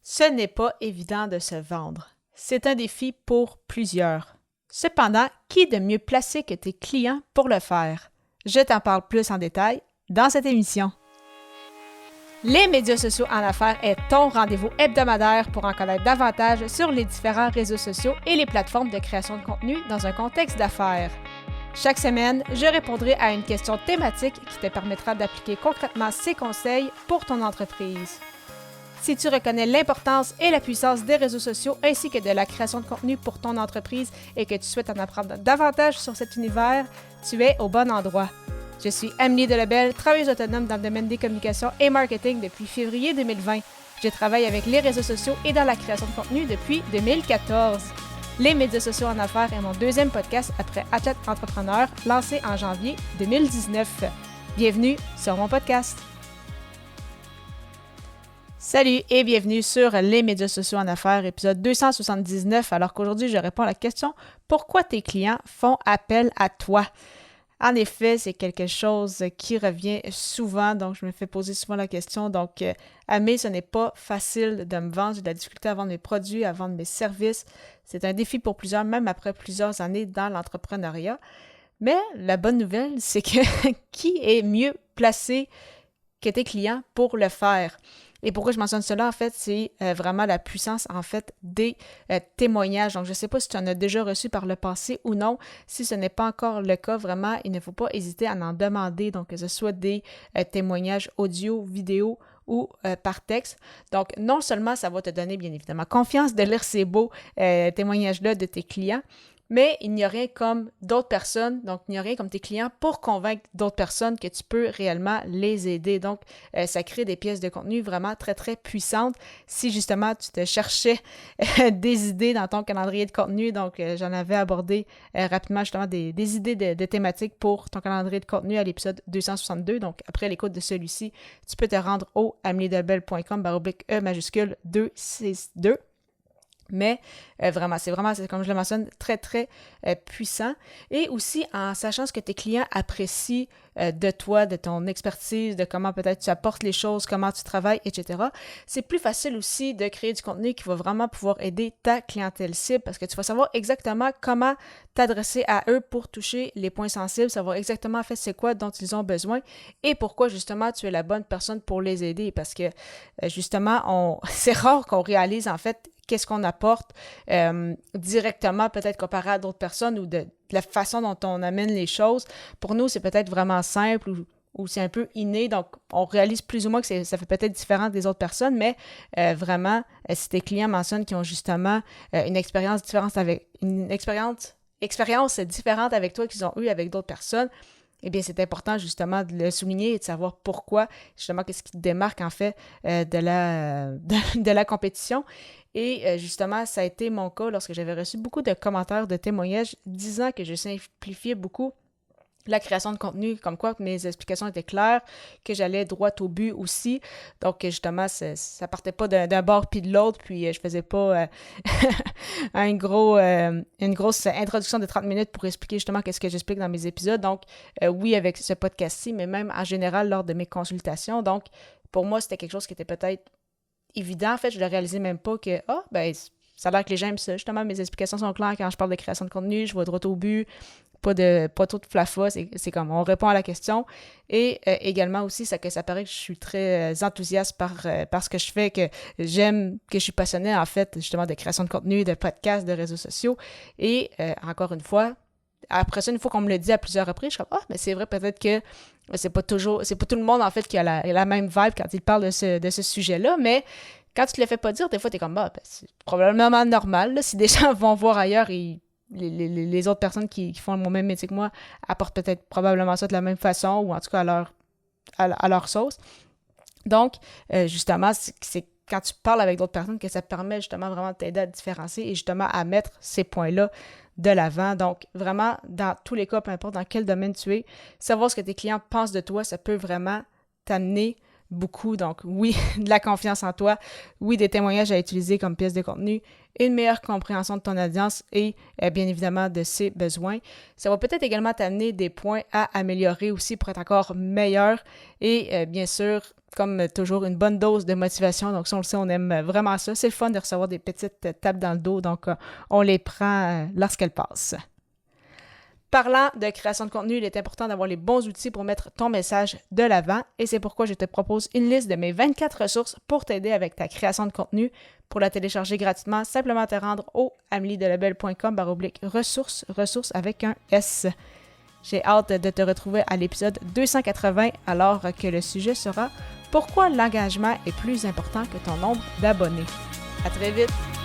Ce n'est pas évident de se vendre. C'est un défi pour plusieurs. Cependant, qui est de mieux placé que tes clients pour le faire? Je t'en parle plus en détail dans cette émission. Les médias sociaux en affaires est ton rendez-vous hebdomadaire pour en connaître davantage sur les différents réseaux sociaux et les plateformes de création de contenu dans un contexte d'affaires. Chaque semaine, je répondrai à une question thématique qui te permettra d'appliquer concrètement ces conseils pour ton entreprise. Si tu reconnais l'importance et la puissance des réseaux sociaux ainsi que de la création de contenu pour ton entreprise et que tu souhaites en apprendre davantage sur cet univers, tu es au bon endroit. Je suis Amélie Delebel, travailleuse autonome dans le domaine des communications et marketing depuis février 2020. Je travaille avec les réseaux sociaux et dans la création de contenu depuis 2014. Les médias sociaux en affaires est mon deuxième podcast après Athlète Entrepreneur, lancé en janvier 2019. Bienvenue sur mon podcast. Salut et bienvenue sur les médias sociaux en affaires, épisode 279, alors qu'aujourd'hui je réponds à la question « Pourquoi tes clients font appel à toi? » En effet, c'est quelque chose qui revient souvent, donc je me fais poser souvent la question. Donc, Amé, ce n'est pas facile de me vendre, j'ai de la difficulté à vendre mes produits, à vendre mes services. C'est un défi pour plusieurs, même après plusieurs années dans l'entrepreneuriat. Mais la bonne nouvelle, c'est que qui est mieux placé que tes clients pour le faire? Et pourquoi je mentionne cela, en fait, c'est vraiment la puissance, en fait, des témoignages. Donc, je ne sais pas si tu en as déjà reçu par le passé ou non. Si ce n'est pas encore le cas, vraiment, il ne faut pas hésiter à en demander, donc que ce soit des témoignages audio, vidéo ou par texte. Donc, non seulement ça va te donner, bien évidemment, confiance de lire ces beaux témoignages-là de tes clients, mais il n'y a rien comme d'autres personnes, donc il n'y a rien comme tes clients pour convaincre d'autres personnes que tu peux réellement les aider. Donc, ça crée des pièces de contenu vraiment très, très puissantes. Si justement tu te cherchais des idées dans ton calendrier de contenu, donc j'en avais abordé rapidement justement des idées de thématiques pour ton calendrier de contenu à l'épisode 262. Donc, après l'écoute de celui-ci, tu peux te rendre au ameliedelbel.com/E majuscule 262. Mais vraiment, c'est comme je le mentionne, très, très puissant. Et aussi en sachant ce que tes clients apprécient de toi, de ton expertise, de comment peut-être tu apportes les choses, comment tu travailles, etc. C'est plus facile aussi de créer du contenu qui va vraiment pouvoir aider ta clientèle cible parce que tu vas savoir exactement comment t'adresser à eux pour toucher les points sensibles, savoir exactement en fait c'est quoi dont ils ont besoin et pourquoi justement tu es la bonne personne pour les aider parce que justement, c'est rare qu'on réalise en fait qu'est-ce qu'on apporte directement, peut-être comparé à d'autres personnes ou de la façon dont on amène les choses. Pour nous, c'est peut-être vraiment simple ou c'est un peu inné, donc on réalise plus ou moins que ça fait peut-être différent des autres personnes, mais vraiment, si tes clients mentionnent qu'ils ont justement une expérience différente avec toi qu'ils ont eu avec d'autres personnes, eh bien, c'est important justement de le souligner et de savoir pourquoi, justement, qu'est-ce qui te démarque en fait de la compétition. Et justement, ça a été mon cas lorsque j'avais reçu beaucoup de commentaires, de témoignages disant que je simplifiais beaucoup la création de contenu, comme quoi mes explications étaient claires, que j'allais droit au but aussi. Donc, justement, ça partait pas d'un bord puis de l'autre, puis je faisais pas une grosse introduction de 30 minutes pour expliquer justement qu'est-ce que j'explique dans mes épisodes. Donc, oui, avec ce podcast-ci, mais même en général lors de mes consultations. Donc, pour moi, c'était quelque chose qui était peut-être évident. En fait, je ne le réalisais même pas que, ça a l'air que les gens aiment ça. Justement, mes explications sont claires quand je parle de création de contenu, je vais droit au but. Pas trop de flaffa, c'est comme on répond à la question. Et également aussi, ça paraît que je suis très enthousiaste par ce que je fais, que j'aime, que je suis passionnée en fait justement de création de contenu, de podcasts, de réseaux sociaux. Et encore une fois, après ça, une fois qu'on me le dit à plusieurs reprises, je suis comme mais c'est vrai peut-être que c'est pas tout le monde en fait qui a la même vibe quand il parle de ce sujet-là, mais quand tu te le fais pas dire, des fois t'es comme c'est probablement normal. Là, si des gens vont voir ailleurs et les autres personnes qui font le même métier que moi apportent peut-être probablement ça de la même façon ou en tout cas à leur sauce. Donc, justement, c'est quand tu parles avec d'autres personnes que ça te permet justement vraiment de t'aider à te différencier et justement à mettre ces points-là de l'avant. Donc, vraiment, dans tous les cas, peu importe dans quel domaine tu es, savoir ce que tes clients pensent de toi, ça peut vraiment t'amener beaucoup. Donc, oui, de la confiance en toi, oui, des témoignages à utiliser comme pièce de contenu, une meilleure compréhension de ton audience et bien évidemment de ses besoins. Ça va peut-être également t'amener des points à améliorer aussi pour être encore meilleur et bien sûr, comme toujours, une bonne dose de motivation. Donc, ça, on le sait, on aime vraiment ça. C'est le fun de recevoir des petites tapes dans le dos. Donc, on les prend lorsqu'elles passent. Parlant de création de contenu, il est important d'avoir les bons outils pour mettre ton message de l'avant et c'est pourquoi je te propose une liste de mes 24 ressources pour t'aider avec ta création de contenu. Pour la télécharger gratuitement, simplement te rendre au ameliedelebel.com/ressources, ressources avec un S. J'ai hâte de te retrouver à l'épisode 280 alors que le sujet sera « Pourquoi l'engagement est plus important que ton nombre d'abonnés ». À très vite!